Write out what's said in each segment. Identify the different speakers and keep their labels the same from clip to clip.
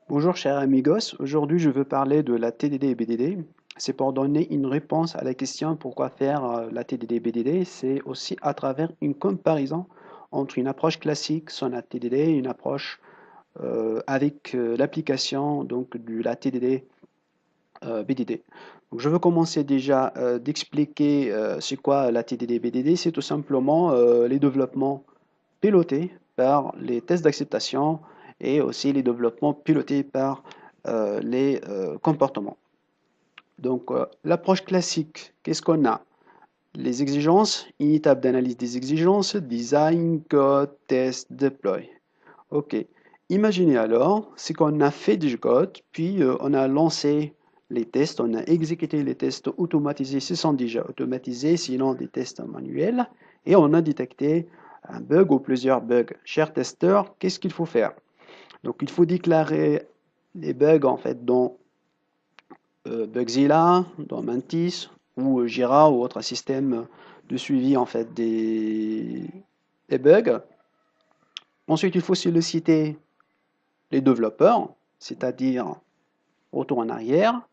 Speaker 1: Bonjour chers amigos, aujourd'hui je veux parler de la TDD et BDD. C'est pour donner une réponse à la question pourquoi faire la TDD et BDD. C'est aussi à travers une comparaison entre une approche classique, son TDD, et une approche avec l'application donc de la TDD BDD. Donc, je veux commencer déjà d'expliquer c'est quoi la TDD BDD. C'est tout simplement les développements pilotés par les tests d'acceptation et aussi les développements pilotés par les comportements. Donc, l'approche classique, qu'est-ce qu'on a? Les exigences, une étape d'analyse des exigences, design, code, test, deploy. OK. Imaginez alors, c'est qu'on a fait du code, puis on a lancé les tests, on a exécuté les tests automatisés, ce sont déjà automatisés, sinon des tests manuels, et on a détecté un bug ou plusieurs bugs. Cher testeur, qu'est-ce qu'il faut faire? Donc il faut déclarer les bugs en fait dans Bugzilla, dans Mantis ou Jira ou autre système de suivi en fait des bugs. Ensuite, il faut solliciter les développeurs, c'est-à-dire retour en arrière.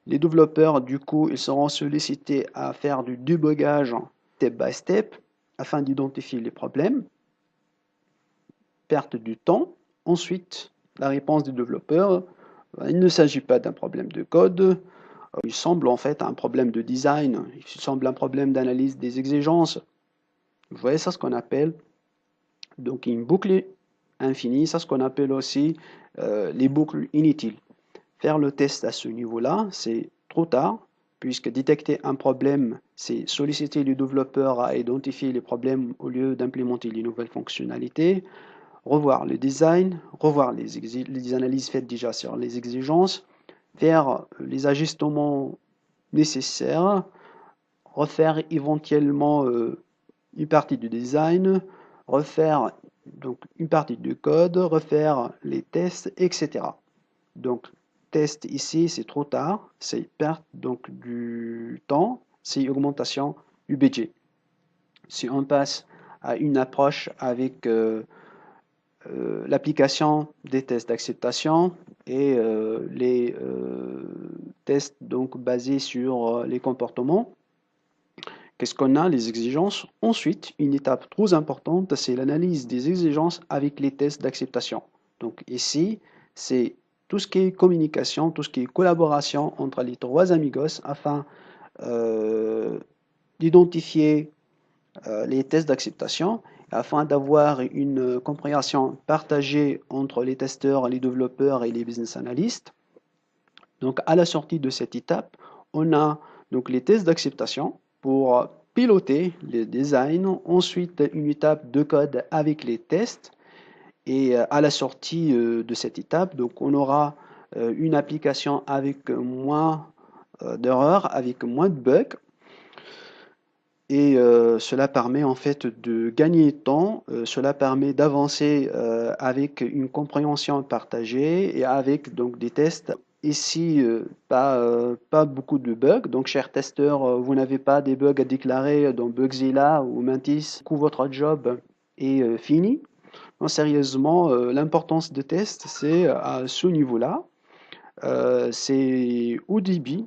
Speaker 1: Les développeurs, du coup, ils seront sollicités à faire du débogage step by step afin d'identifier les problèmes, perte du temps. Ensuite, la réponse du développeur, il ne s'agit pas d'un problème de code, il semble en fait un problème de design, il semble un problème d'analyse des exigences. Vous voyez ça, ce qu'on appelle donc une boucle infinie, ça ce qu'on appelle aussi les boucles inutiles. Faire le test à ce niveau-là, c'est trop tard, puisque détecter un problème, c'est solliciter le développeur à identifier les problèmes au lieu d'implémenter les nouvelles fonctionnalités, revoir le design, revoir les analyses faites déjà sur les exigences, faire les ajustements nécessaires, refaire éventuellement une partie du design, refaire donc une partie du code, refaire les tests, etc. Donc, test ici, c'est trop tard, c'est perte donc du temps, c'est augmentation du budget. Si on passe à une approche avec l'application des tests d'acceptation et les tests donc basés sur les comportements, qu'est-ce qu'on a? Les exigences. Ensuite, une étape trop importante, c'est l'analyse des exigences avec les tests d'acceptation. Donc ici, c'est tout ce qui est communication, tout ce qui est collaboration entre les trois amigos afin euh, d'identifier les tests d'acceptation, afin d'avoir une compréhension partagée entre les testeurs, les développeurs et les business analysts. Donc à la sortie de cette étape, on a donc les tests d'acceptation pour piloter le design, ensuite une étape de code avec les tests et à la sortie de cette étape, donc on aura une application avec moins d'erreurs, avec moins de bugs et cela permet en fait de gagner temps, cela permet d'avancer avec une compréhension partagée et avec donc des tests. Ici, pas beaucoup de bugs. Donc, chers testeurs, vous n'avez pas des bugs à déclarer dans Bugzilla ou Mantis. Du coup, votre job est fini. Non, sérieusement, l'importance de test, c'est à ce niveau-là. C'est au début